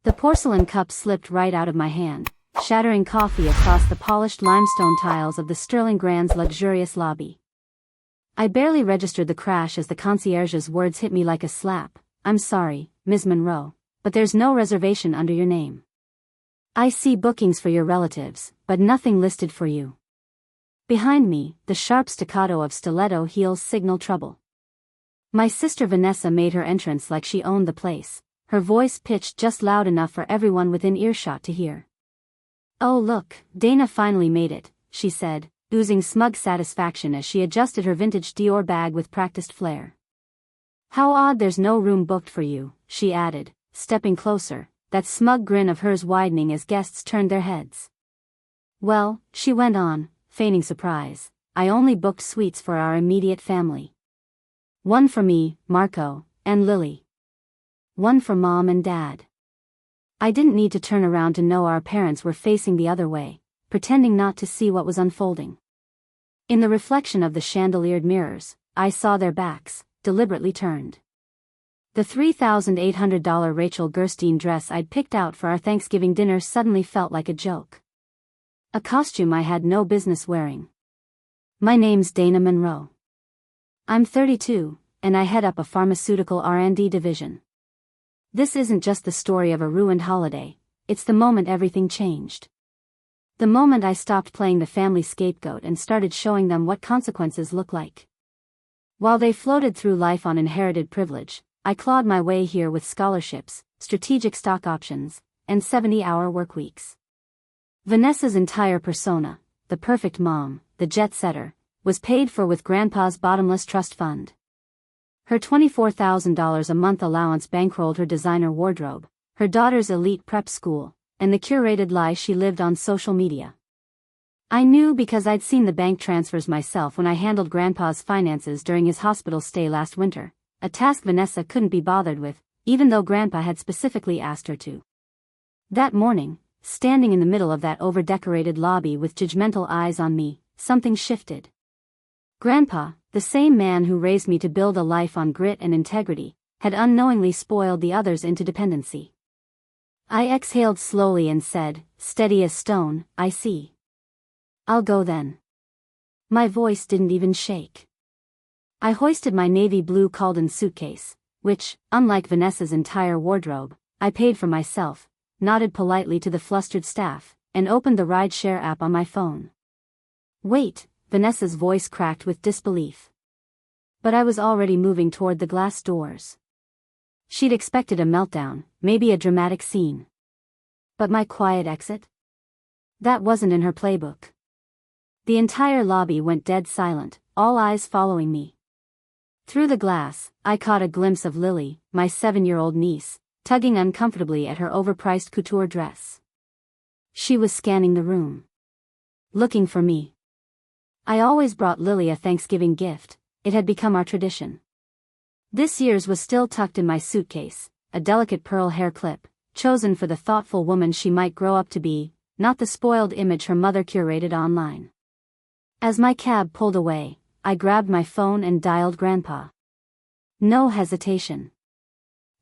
The porcelain cup slipped right out of my hand, shattering coffee across the polished limestone tiles of the Sterling Grand's luxurious lobby. I barely registered the crash as the concierge's words hit me like a slap. "I'm sorry, Ms. Monroe, but there's no reservation under your name. I see bookings for your relatives, but nothing listed for you." Behind me, the sharp staccato of stiletto heels signaled trouble. My sister Vanessa made her entrance like she owned the place, her voice pitched just loud enough for everyone within earshot to hear. "Oh look, Dana finally made it," she said, oozing smug satisfaction as she adjusted her vintage Dior bag with practiced flair. "How odd there's no room booked for you," she added, stepping closer, that smug grin of hers widening as guests turned their heads. "Well," she went on, feigning surprise, "I only booked suites for our immediate family. One for me, Marco, and Lily. One for Mom and Dad." I didn't need to turn around to know our parents were facing the other way, pretending not to see what was unfolding. In the reflection of the chandeliered mirrors, I saw their backs, deliberately turned. The $3,800 Rachel Gerstein dress I'd picked out for our Thanksgiving dinner suddenly felt like a joke. A costume I had no business wearing. "My name's Dana Monroe. I'm 32, and I head up a pharmaceutical R&D division. This isn't just the story of a ruined holiday, it's the moment everything changed. The moment I stopped playing the family scapegoat and started showing them what consequences look like. While they floated through life on inherited privilege, I clawed my way here with scholarships, strategic stock options, and 70-hour work weeks. Vanessa's entire persona, the perfect mom, the jet-setter, was paid for with Grandpa's bottomless trust fund. Her $24,000 a month allowance bankrolled her designer wardrobe, her daughter's elite prep school, and the curated life she lived on social media. I knew because I'd seen the bank transfers myself when I handled Grandpa's finances during his hospital stay last winter, a task Vanessa couldn't be bothered with, even though Grandpa had specifically asked her to. That morning, standing in the middle of that over-decorated lobby with judgmental eyes on me, something shifted. Grandpa, the same man who raised me to build a life on grit and integrity, had unknowingly spoiled the others into dependency. I exhaled slowly and said, steady as stone, "I see. I'll go then." My voice didn't even shake. I hoisted my navy blue Calden suitcase, which, unlike Vanessa's entire wardrobe, I paid for myself, nodded politely to the flustered staff, and opened the rideshare app on my phone. "Wait," Vanessa's voice cracked with disbelief. But I was already moving toward the glass doors. She'd expected a meltdown, maybe a dramatic scene. But my quiet exit? That wasn't in her playbook. The entire lobby went dead silent, all eyes following me. Through the glass, I caught a glimpse of Lily, my 7-year-old niece, tugging uncomfortably at her overpriced couture dress. She was scanning the room. Looking for me. I always brought Lily a Thanksgiving gift, it had become our tradition. This year's was still tucked in my suitcase, a delicate pearl hair clip, chosen for the thoughtful woman she might grow up to be, not the spoiled image her mother curated online. As my cab pulled away, I grabbed my phone and dialed Grandpa. No hesitation.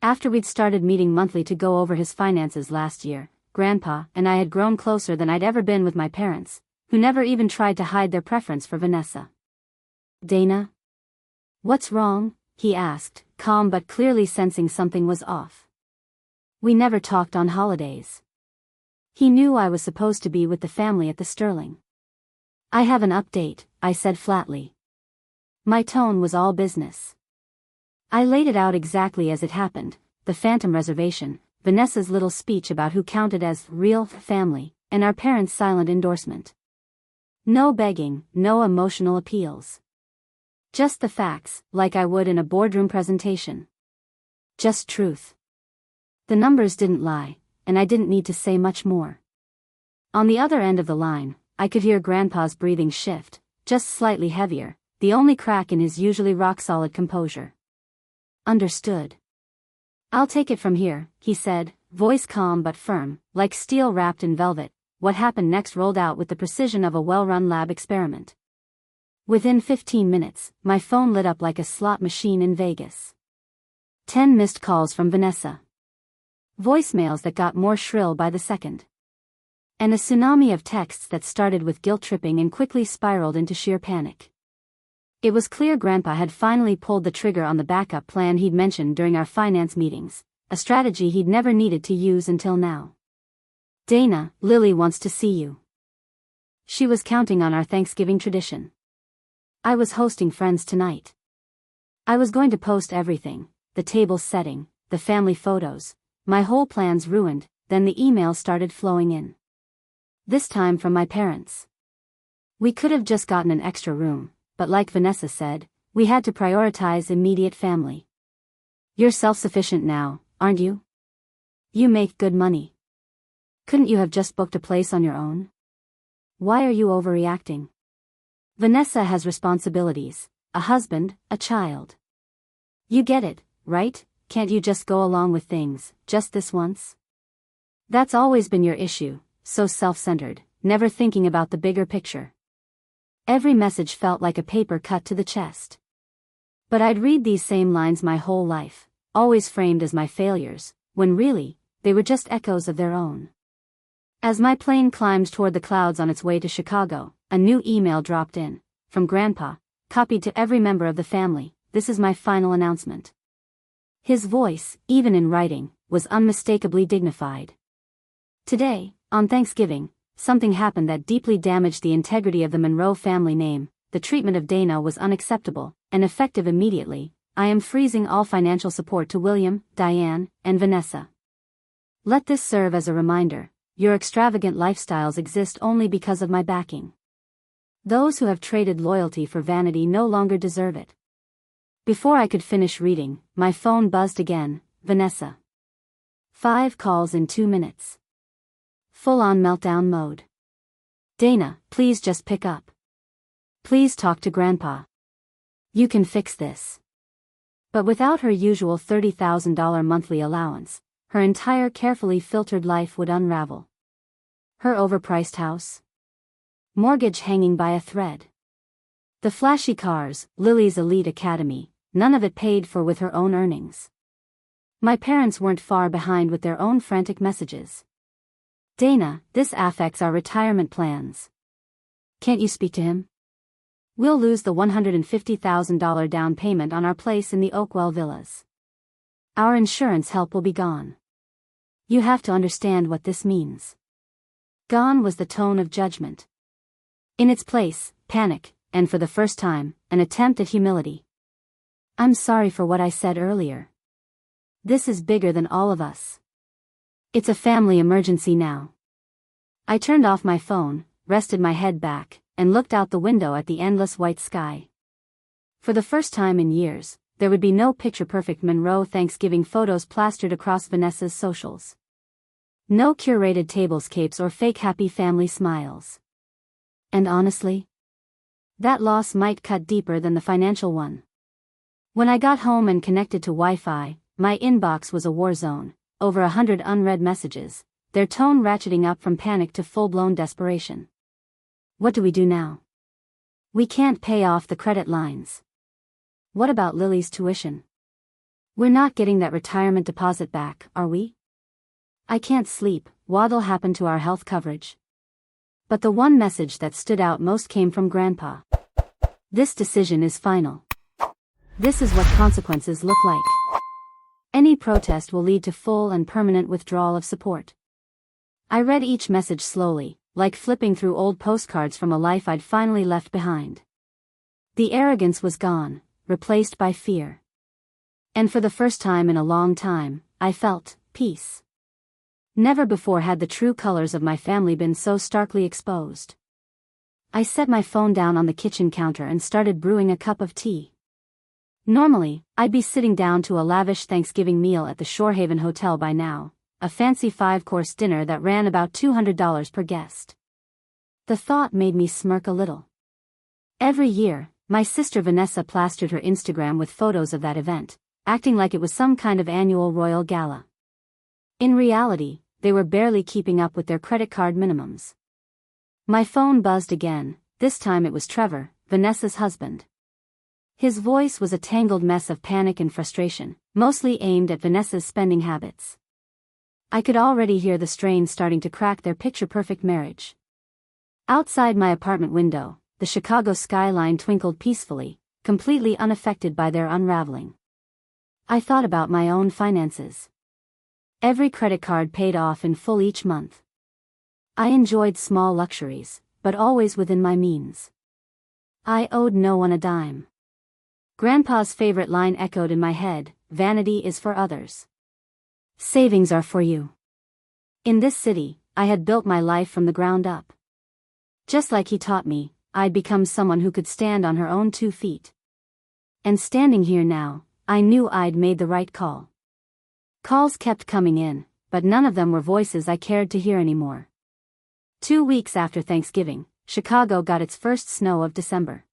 After we'd started meeting monthly to go over his finances last year, Grandpa and I had grown closer than I'd ever been with my parents, who never even tried to hide their preference for Vanessa. "Dana? What's wrong?" he asked, calm but clearly sensing something was off. We never talked on holidays. He knew I was supposed to be with the family at the Sterling. "I have an update," I said flatly. My tone was all business. I laid it out exactly as it happened, the phantom reservation, Vanessa's little speech about who counted as real family, and our parents' silent endorsement. No begging, no emotional appeals. Just the facts, like I would in a boardroom presentation. Just truth. The numbers didn't lie, and I didn't need to say much more. On the other end of the line, I could hear Grandpa's breathing shift, just slightly heavier, the only crack in his usually rock-solid composure. "Understood. I'll take it from here," he said, voice calm but firm, like steel wrapped in velvet. What happened next rolled out with the precision of a well-run lab experiment. Within 15 minutes, my phone lit up like a slot machine in Vegas. 10 missed calls from Vanessa. Voicemails that got more shrill by the second. And a tsunami of texts that started with guilt-tripping and quickly spiraled into sheer panic. It was clear Grandpa had finally pulled the trigger on the backup plan he'd mentioned during our finance meetings, a strategy he'd never needed to use until now. "Dana, Lily wants to see you." She was counting on our Thanksgiving tradition. I was hosting friends tonight. I was going to post everything, the table setting, the family photos, my whole plans ruined. Then the emails started flowing in. This time from my parents. We could have just gotten an extra room, but like Vanessa said, we had to prioritize immediate family. "You're self-sufficient now, aren't you? You make good money. Couldn't you have just booked a place on your own? Why are you overreacting? Vanessa has responsibilities, a husband, a child. You get it, right? Can't you just go along with things, just this once? That's always been your issue, so self-centered, never thinking about the bigger picture." Every message felt like a paper cut to the chest. But I'd read these same lines my whole life, always framed as my failures, when really, they were just echoes of their own. As my plane climbed toward the clouds on its way to Chicago, a new email dropped in, from Grandpa, copied to every member of the family. "This is my final announcement." His voice, even in writing, was unmistakably dignified. "Today, on Thanksgiving, something happened that deeply damaged the integrity of the Monroe family name. The treatment of Dana was unacceptable, and effective immediately. I am freezing all financial support to William, Diane, and Vanessa. Let this serve as a reminder. Your extravagant lifestyles exist only because of my backing. Those who have traded loyalty for vanity no longer deserve it." Before I could finish reading, my phone buzzed again. "Vanessa. 5 calls in 2 minutes. Full-on meltdown mode. Dana, please just pick up. Please talk to Grandpa. You can fix this." But without her usual $30,000 monthly allowance, her entire carefully filtered life would unravel. Her overpriced house. Mortgage hanging by a thread. The flashy cars, Lily's elite academy, none of it paid for with her own earnings. My parents weren't far behind with their own frantic messages. "Dana, this affects our retirement plans. Can't you speak to him? We'll lose the $150,000 down payment on our place in the Oakwell Villas. Our insurance help will be gone. You have to understand what this means." Gone was the tone of judgment. In its place, panic, and for the first time, an attempt at humility. "I'm sorry for what I said earlier. This is bigger than all of us. It's a family emergency now." I turned off my phone, rested my head back, and looked out the window at the endless white sky. For the first time in years, there would be no picture-perfect Monroe Thanksgiving photos plastered across Vanessa's socials. No curated tablescapes or fake happy family smiles. And honestly, that loss might cut deeper than the financial one. When I got home and connected to Wi-Fi, my inbox was a war zone, over 100 unread messages, their tone ratcheting up from panic to full-blown desperation. "What do we do now? We can't pay off the credit lines. What about Lily's tuition? We're not getting that retirement deposit back, are we? I can't sleep. What'll happen to our health coverage?" But the one message that stood out most came from Grandpa. "This decision is final. This is what consequences look like. Any protest will lead to full and permanent withdrawal of support." I read each message slowly, like flipping through old postcards from a life I'd finally left behind. The arrogance was gone, replaced by fear. And for the first time in a long time, I felt peace. Never before had the true colors of my family been so starkly exposed. I set my phone down on the kitchen counter and started brewing a cup of tea. Normally, I'd be sitting down to a lavish Thanksgiving meal at the Shorehaven Hotel by now, a fancy 5-course dinner that ran about $200 per guest. The thought made me smirk a little. Every year, my sister Vanessa plastered her Instagram with photos of that event, acting like it was some kind of annual royal gala. In reality, they were barely keeping up with their credit card minimums. My phone buzzed again. This time it was Trevor, Vanessa's husband. His voice was a tangled mess of panic and frustration, mostly aimed at Vanessa's spending habits. I could already hear the strain starting to crack their picture-perfect marriage. Outside my apartment window, the Chicago skyline twinkled peacefully, completely unaffected by their unraveling. I thought about my own finances. Every credit card paid off in full each month. I enjoyed small luxuries, but always within my means. I owed no one a dime. Grandpa's favorite line echoed in my head, "Vanity is for others. Savings are for you." In this city, I had built my life from the ground up. Just like he taught me, I'd become someone who could stand on her own 2 feet. And standing here now, I knew I'd made the right call. Calls kept coming in, but none of them were voices I cared to hear anymore. 2 weeks after Thanksgiving, Chicago got its first snow of December.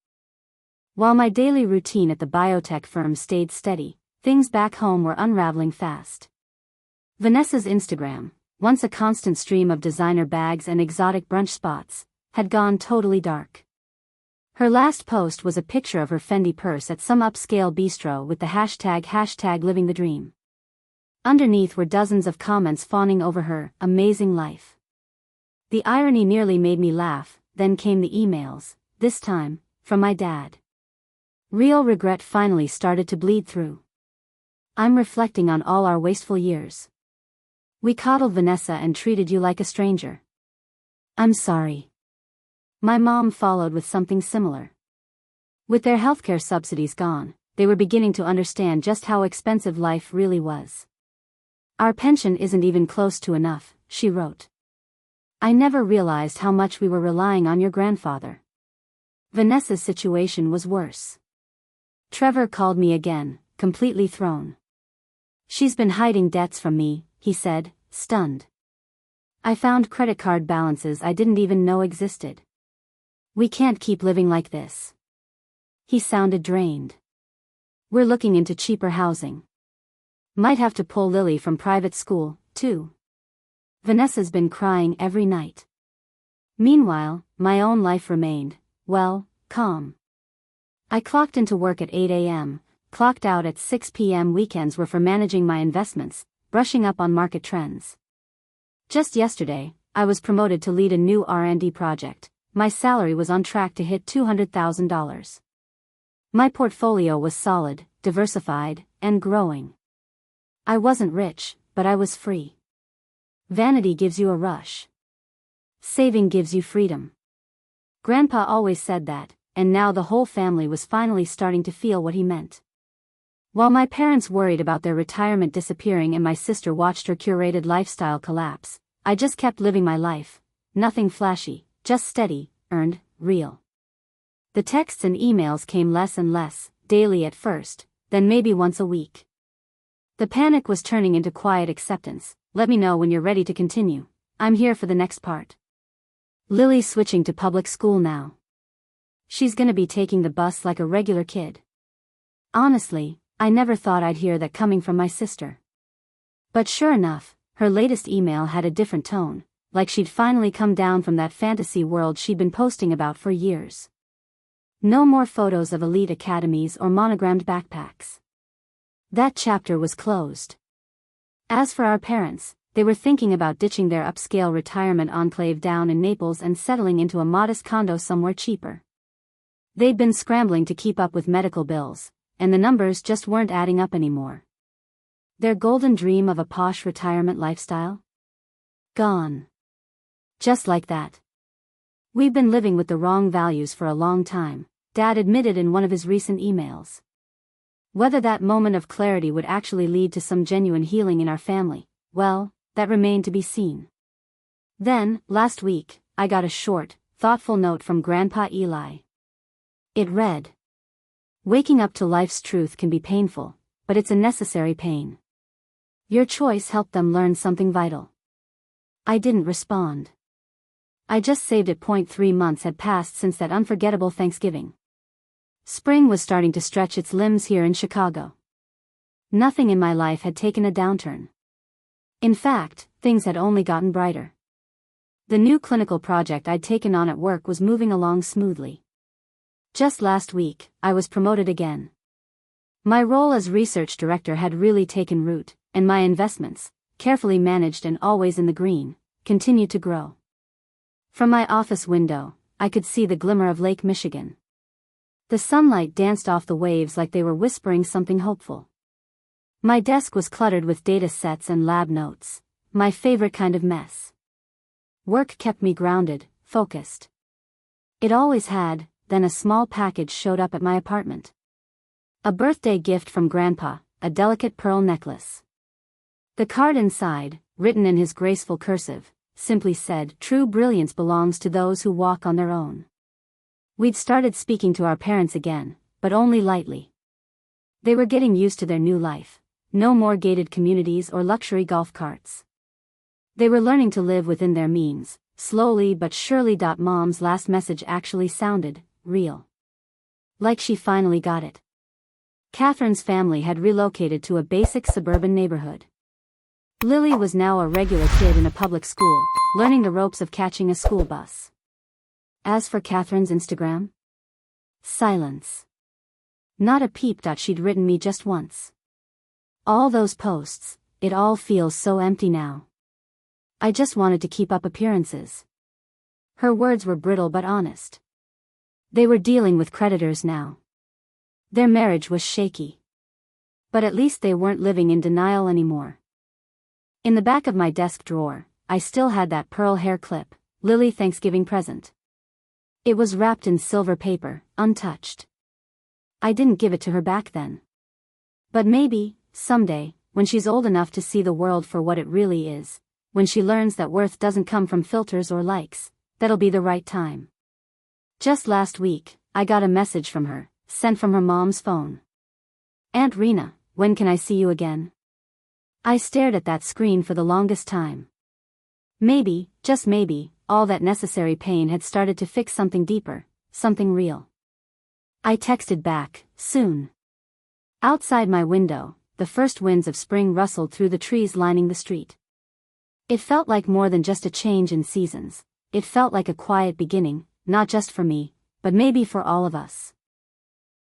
While my daily routine at the biotech firm stayed steady, things back home were unraveling fast. Vanessa's Instagram, once a constant stream of designer bags and exotic brunch spots, had gone totally dark. Her last post was a picture of her Fendi purse at some upscale bistro with the hashtag living the dream. Underneath were dozens of comments fawning over her amazing life. The irony nearly made me laugh. Then came the emails, this time, from my dad. Real regret finally started to bleed through. "I'm reflecting on all our wasteful years. We coddled Vanessa and treated you like a stranger. I'm sorry." My mom followed with something similar. With their healthcare subsidies gone, they were beginning to understand just how expensive life really was. "Our pension isn't even close to enough," she wrote. "I never realized how much we were relying on your grandfather." Vanessa's situation was worse. Trevor called me again, completely thrown. "She's been hiding debts from me," he said, stunned. "I found credit card balances I didn't even know existed. We can't keep living like this." He sounded drained. "We're looking into cheaper housing. Might have to pull Lily from private school, too." Vanessa's been crying every night. Meanwhile, my own life remained, well, calm. I clocked into work at 8 a.m., clocked out at 6 p.m. Weekends were for managing my investments, brushing up on market trends. Just yesterday, I was promoted to lead a new R&D project. My salary was on track to hit $200,000. My portfolio was solid, diversified, and growing. I wasn't rich, but I was free. Vanity gives you a rush. Saving gives you freedom. Grandpa always said that, and now the whole family was finally starting to feel what he meant. While my parents worried about their retirement disappearing and my sister watched her curated lifestyle collapse, I just kept living my life. Nothing flashy, just steady, earned, real. The texts and emails came less and less, daily at first, then maybe once a week. The panic was turning into quiet acceptance. "Let me know when you're ready to continue. I'm here for the next part. Lily's switching to public school now. She's gonna be taking the bus like a regular kid." Honestly, I never thought I'd hear that coming from my sister. But sure enough, her latest email had a different tone, like she'd finally come down from that fantasy world she'd been posting about for years. No more photos of elite academies or monogrammed backpacks. That chapter was closed. As for our parents, they were thinking about ditching their upscale retirement enclave down in Naples and settling into a modest condo somewhere cheaper. They'd been scrambling to keep up with medical bills, and the numbers just weren't adding up anymore. Their golden dream of a posh retirement lifestyle? Gone. Just like that. "We've been living with the wrong values for a long time," Dad admitted in one of his recent emails. Whether that moment of clarity would actually lead to some genuine healing in our family, well, that remained to be seen. Then, last week, I got a short, thoughtful note from Grandpa Eli. It read, "Waking up to life's truth can be painful, but it's a necessary pain. Your choice helped them learn something vital." I didn't respond. I just saved it. 3 months had passed since that unforgettable Thanksgiving. Spring was starting to stretch its limbs here in Chicago. Nothing in my life had taken a downturn. In fact, things had only gotten brighter. The new clinical project I'd taken on at work was moving along smoothly. Just last week, I was promoted again. My role as research director had really taken root, and my investments, carefully managed and always in the green, continued to grow. From my office window, I could see the glimmer of Lake Michigan. The sunlight danced off the waves like they were whispering something hopeful. My desk was cluttered with data sets and lab notes, my favorite kind of mess. Work kept me grounded, focused. It always had. Then a small package showed up at my apartment. A birthday gift from Grandpa, a delicate pearl necklace. The card inside, written in his graceful cursive, simply said, "True brilliance belongs to those who walk on their own." We'd started speaking to our parents again, but only lightly. They were getting used to their new life. No more gated communities or luxury golf carts. They were learning to live within their means, slowly but surely. Mom's last message actually sounded real. Like she finally got it. Catherine's family had relocated to a basic suburban neighborhood. Lily was now a regular kid in a public school, learning the ropes of catching a school bus. As for Catherine's Instagram? Silence. Not a peep. She'd written me just once. All those posts, it all feels so empty now. I just wanted to keep up appearances. Her words were brittle but honest. They were dealing with creditors now. Their marriage was shaky. But at least they weren't living in denial anymore. In the back of my desk drawer, I still had that pearl hair clip, Lily Thanksgiving present. It was wrapped in silver paper, untouched. I didn't give it to her back then. But maybe, someday, when she's old enough to see the world for what it really is, when she learns that worth doesn't come from filters or likes, that'll be the right time. Just last week, I got a message from her, sent from her mom's phone. "Aunt Rena, when can I see you again?" I stared at that screen for the longest time. Maybe, just maybe, all that necessary pain had started to fix something deeper, something real. I texted back, "Soon." Outside my window, the first winds of spring rustled through the trees lining the street. It felt like more than just a change in seasons. It felt like a quiet beginning, not just for me, but maybe for all of us.